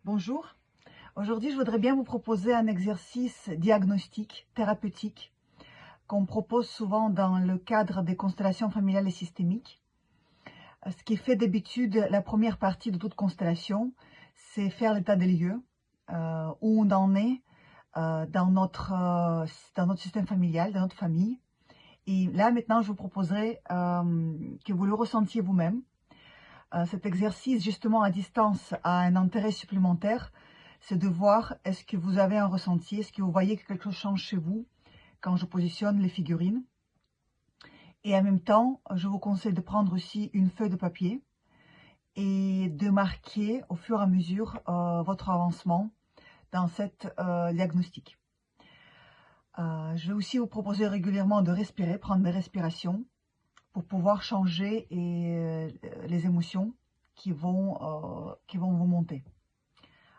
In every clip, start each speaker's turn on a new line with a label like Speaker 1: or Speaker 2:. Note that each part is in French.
Speaker 1: Bonjour, aujourd'hui je voudrais bien vous proposer un exercice diagnostique, thérapeutique, qu'on propose souvent dans le cadre des constellations familiales et systémiques. Ce qui est fait d'habitude, la première partie de toute constellation, c'est faire l'état des lieux, où on en est dans notre système familial, dans notre famille. Et là maintenant je vous proposerai que vous le ressentiez vous-même. Cet exercice justement à distance a un intérêt supplémentaire, c'est de voir est-ce que vous avez un ressenti, est-ce que vous voyez que quelque chose change chez vous quand je positionne les figurines. Et en même temps, je vous conseille de prendre aussi une feuille de papier et de marquer au fur et à mesure votre avancement dans cette diagnostic. Je vais aussi vous proposer régulièrement de respirer, prendre des respirations pour pouvoir changer les émotions qui vont vous monter.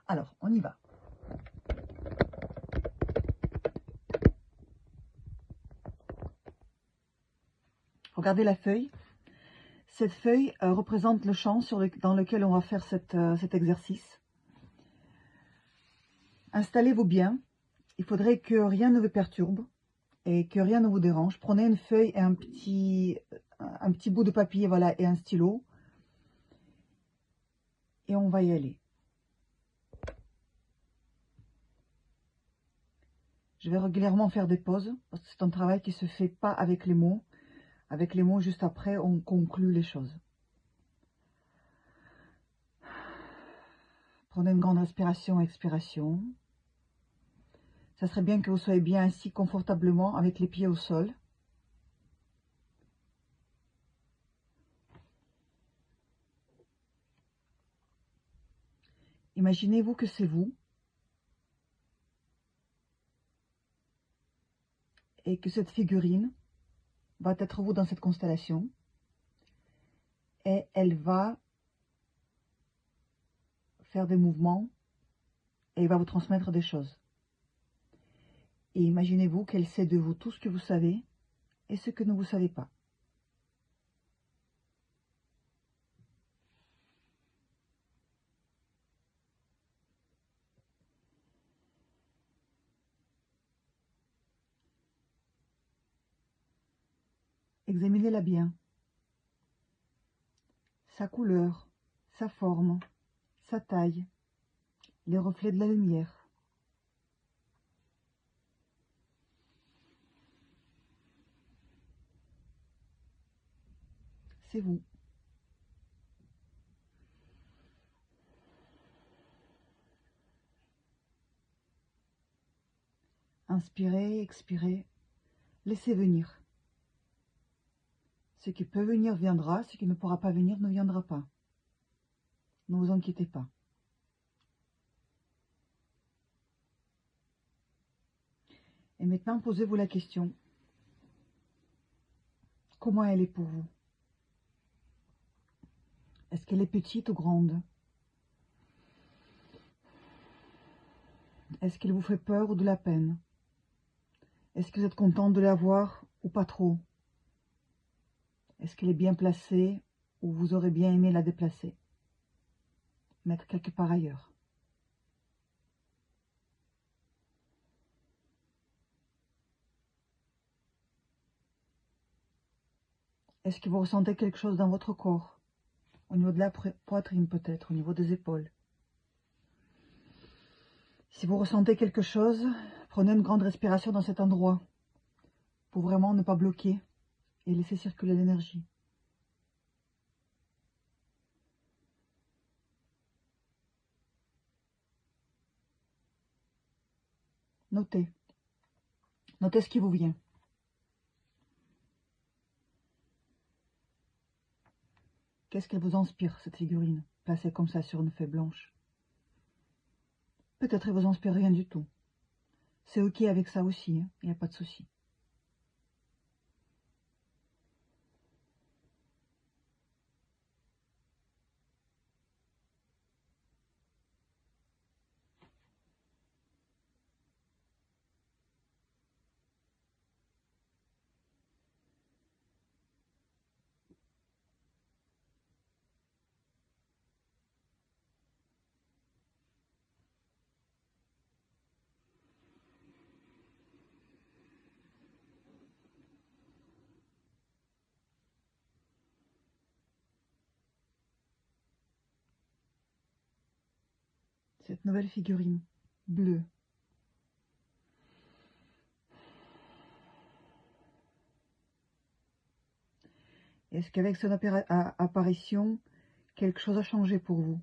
Speaker 1: Alors, on y va. Regardez la feuille. Cette feuille représente le champ dans lequel on va faire cet exercice. Installez-vous bien. Il faudrait que rien ne vous perturbe et que rien ne vous dérange. Prenez une feuille et un petit bout de papier, voilà, et un stylo. Et on va y aller. Je vais régulièrement faire des pauses parce que c'est un travail qui ne se fait pas avec les mots. Avec les mots, juste après, on conclut les choses. Prenez une grande respiration, expiration. Ça serait bien que vous soyez bien assis confortablement avec les pieds au sol. Imaginez-vous que c'est vous et que cette figurine va être vous dans cette constellation et elle va faire des mouvements et elle va vous transmettre des choses. Et imaginez-vous qu'elle sait de vous tout ce que vous savez et ce que ne vous savez pas. Examinez-la bien. Sa couleur, sa forme, sa taille, les reflets de la lumière. C'est vous. Inspirez, expirez, laissez venir. Ce qui peut venir viendra, ce qui ne pourra pas venir ne viendra pas. Ne vous inquiétez pas. Et maintenant, posez-vous la question. Comment elle est pour vous? Est-ce qu'elle est petite ou grande? Est-ce qu'elle vous fait peur ou de la peine? Est-ce que vous êtes content de la voir ou pas trop? Est-ce qu'elle est bien placée ou vous aurez bien aimé la déplacer? Mettre quelque part ailleurs. Est-ce que vous ressentez quelque chose dans votre corps? Au niveau de la poitrine peut-être, au niveau des épaules. Si vous ressentez quelque chose, prenez une grande respiration dans cet endroit pour vraiment ne pas bloquer et laisser circuler l'énergie. Notez. Notez ce qui vous vient. Qu'est-ce qu'elle vous inspire, cette figurine, placée comme ça sur une feuille blanche? Peut-être elle vous inspire rien du tout. C'est ok avec ça aussi, hein, il n'y a pas de souci. cette nouvelle figurine bleue. Est-ce qu'avec son apparition, quelque chose a changé pour vous?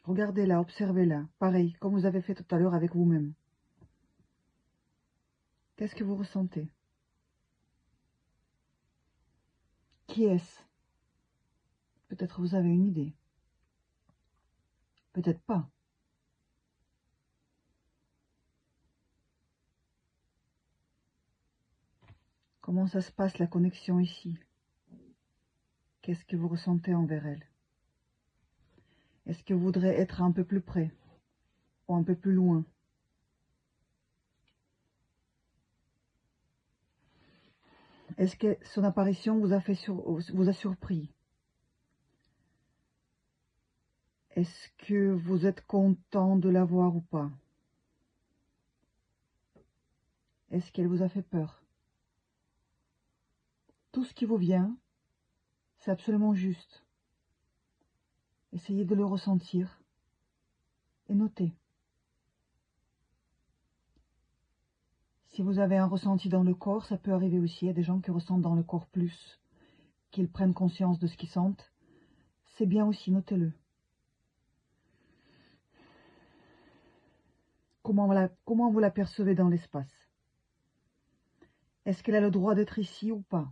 Speaker 1: Regardez-la, observez-la, pareil, comme vous avez fait tout à l'heure avec vous-même. Qu'est-ce que vous ressentez? Qui est-ce? Peut-être vous avez une idée. Peut-être pas. Comment ça se passe la connexion ici? Qu'est-ce que vous ressentez envers elle? Est-ce que vous voudrez être un peu plus près ou un peu plus loin? Est-ce que son apparition vous a surpris? Est-ce que vous êtes content de la voir ou pas? Est-ce qu'elle vous a fait peur? Tout ce qui vous vient, c'est absolument juste. Essayez de le ressentir et notez. Si vous avez un ressenti dans le corps, ça peut arriver aussi. Il y a des gens qui ressentent dans le corps plus, qu'ils prennent conscience de ce qu'ils sentent. C'est bien aussi, notez-le. Comment vous la percevez dans l'espace? Est-ce qu'elle a le droit d'être ici ou pas?